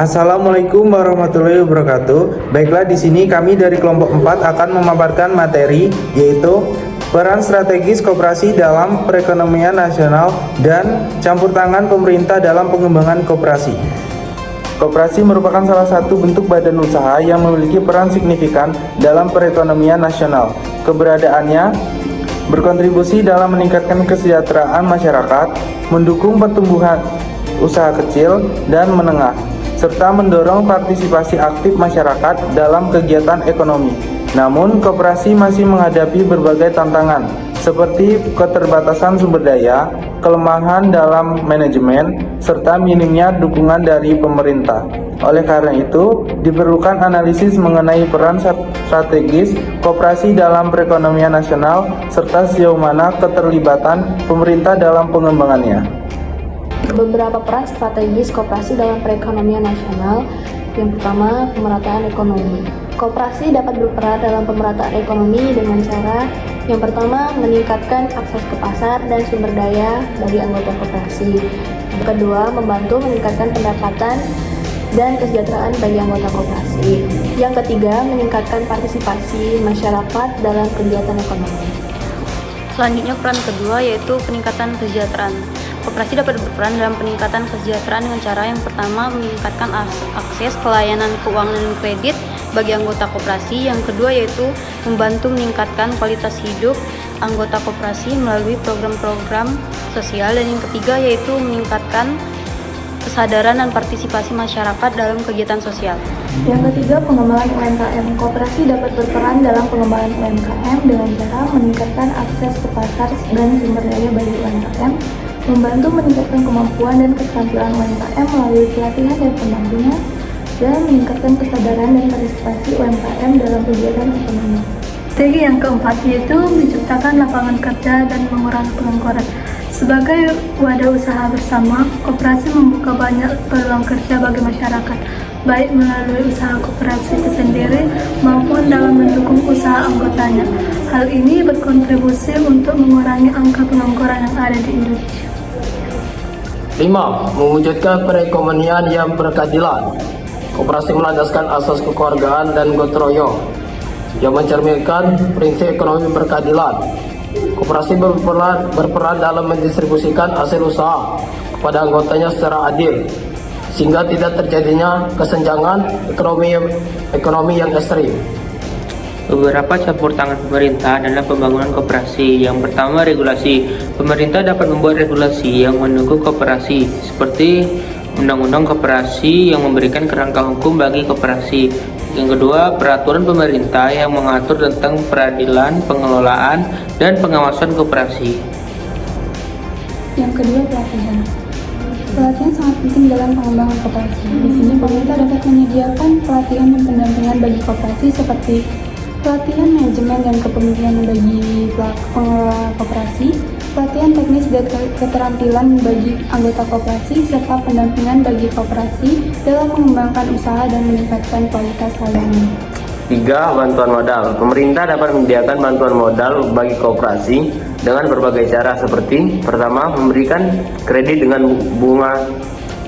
Assalamualaikum warahmatullahi wabarakatuh. Baiklah, di sini kami dari kelompok 4 akan memaparkan materi yaitu peran strategis koperasi dalam perekonomian nasional dan campur tangan pemerintah dalam pengembangan koperasi. Koperasi merupakan salah satu bentuk badan usaha yang memiliki peran signifikan dalam perekonomian nasional. Keberadaannya berkontribusi dalam meningkatkan kesejahteraan masyarakat, mendukung pertumbuhan usaha kecil dan menengah, serta mendorong partisipasi aktif masyarakat dalam kegiatan ekonomi. Namun, koperasi masih menghadapi berbagai tantangan, seperti keterbatasan sumber daya, kelemahan dalam manajemen, serta minimnya dukungan dari pemerintah. Oleh karena itu, diperlukan analisis mengenai peran strategis koperasi dalam perekonomian nasional, serta sejauh mana keterlibatan pemerintah dalam pengembangannya. Beberapa peran strategis koperasi dalam perekonomian nasional. Yang pertama, pemerataan ekonomi. Koperasi dapat berperan dalam pemerataan ekonomi dengan cara yang pertama, meningkatkan akses ke pasar dan sumber daya bagi anggota koperasi. Yang kedua, membantu meningkatkan pendapatan dan kesejahteraan bagi anggota koperasi. Yang ketiga, meningkatkan partisipasi masyarakat dalam kegiatan ekonomi. Selanjutnya, peran kedua yaitu peningkatan kesejahteraan. Koperasi dapat berperan dalam peningkatan kesejahteraan dengan cara yang pertama, meningkatkan akses ke layanan keuangan dan kredit bagi anggota koperasi. Yang kedua yaitu membantu meningkatkan kualitas hidup anggota koperasi melalui program-program sosial. Dan yang ketiga yaitu meningkatkan kesadaran dan partisipasi masyarakat dalam kegiatan sosial. Yang ketiga, pengembangan UMKM. Koperasi dapat berperan dalam pengembangan UMKM dengan cara meningkatkan akses ke pasar dan sumber daya bagi UMKM, membantu meningkatkan kemampuan dan keterampilan UMKM melalui pelatihan dan pendampingan, dan meningkatkan kesadaran dan partisipasi UMKM dalam kegiatan ekonomi. Strategi yang keempat yaitu menciptakan lapangan kerja dan mengurangi pengangguran. Sebagai wadah usaha bersama, koperasi membuka banyak peluang kerja bagi masyarakat, baik melalui usaha koperasi itu sendiri maupun dalam mendukung usaha anggotanya. Hal ini berkontribusi untuk mengurangi angka pengangguran yang ada di Indonesia. 5. Mewujudkan perekonomian yang berkeadilan. Koperasi melandaskan asas kekeluargaan dan gotong royong yang mencerminkan prinsip ekonomi berkeadilan. Koperasi berperan dalam mendistribusikan hasil usaha kepada anggotanya secara adil, sehingga tidak terjadinya kesenjangan ekonomi yang ekstrim. Beberapa campur tangan pemerintah dalam pembangunan koperasi. Yang pertama, regulasi. Pemerintah dapat membuat regulasi yang mendukung koperasi, seperti Undang-Undang Koperasi yang memberikan kerangka hukum bagi koperasi. Yang kedua, peraturan pemerintah yang mengatur tentang peradilan, pengelolaan, dan pengawasan koperasi. Yang kedua, pelatihan. Pelatihan sangat penting dalam pengembangan koperasi. Di sini pemerintah dapat menyediakan pelatihan dan pendampingan bagi koperasi seperti pelatihan manajemen dan kepemimpinan bagi pengelola koperasi, pelatihan teknis dan keterampilan bagi anggota koperasi, serta pendampingan bagi koperasi dalam mengembangkan usaha dan meningkatkan kualitas layanan. 3. Bantuan modal. Pemerintah dapat menyediakan bantuan modal bagi koperasi dengan berbagai cara seperti pertama, memberikan kredit dengan bunga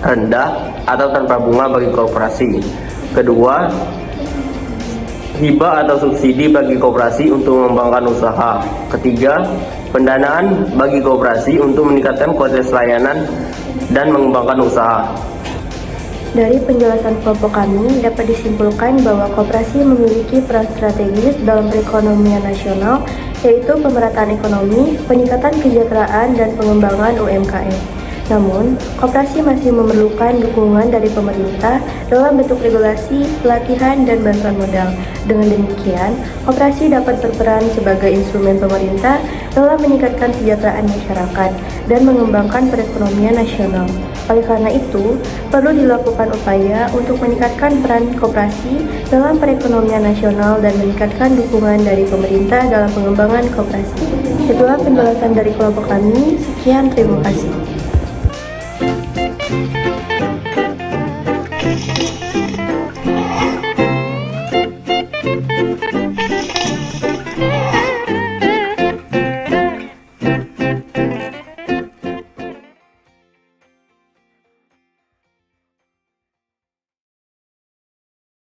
rendah atau tanpa bunga bagi koperasi. Kedua, hibah atau subsidi bagi koperasi untuk mengembangkan usaha. Ketiga, pendanaan bagi koperasi untuk meningkatkan kualitas layanan dan mengembangkan usaha. Dari penjelasan kelompok kami, dapat disimpulkan bahwa koperasi memiliki peran strategis dalam perekonomian nasional, yaitu pemerataan ekonomi, peningkatan kesejahteraan, dan pengembangan UMKM. Namun, koperasi masih memerlukan dukungan dari pemerintah dalam bentuk regulasi, pelatihan, dan bantuan modal. Dengan demikian, koperasi dapat berperan sebagai instrumen pemerintah dalam meningkatkan kesejahteraan masyarakat dan mengembangkan perekonomian nasional. Oleh karena itu, perlu dilakukan upaya untuk meningkatkan peran koperasi dalam perekonomian nasional dan meningkatkan dukungan dari pemerintah dalam pengembangan koperasi. Itulah penjelasan dari kelompok kami. Sekian, terima kasih.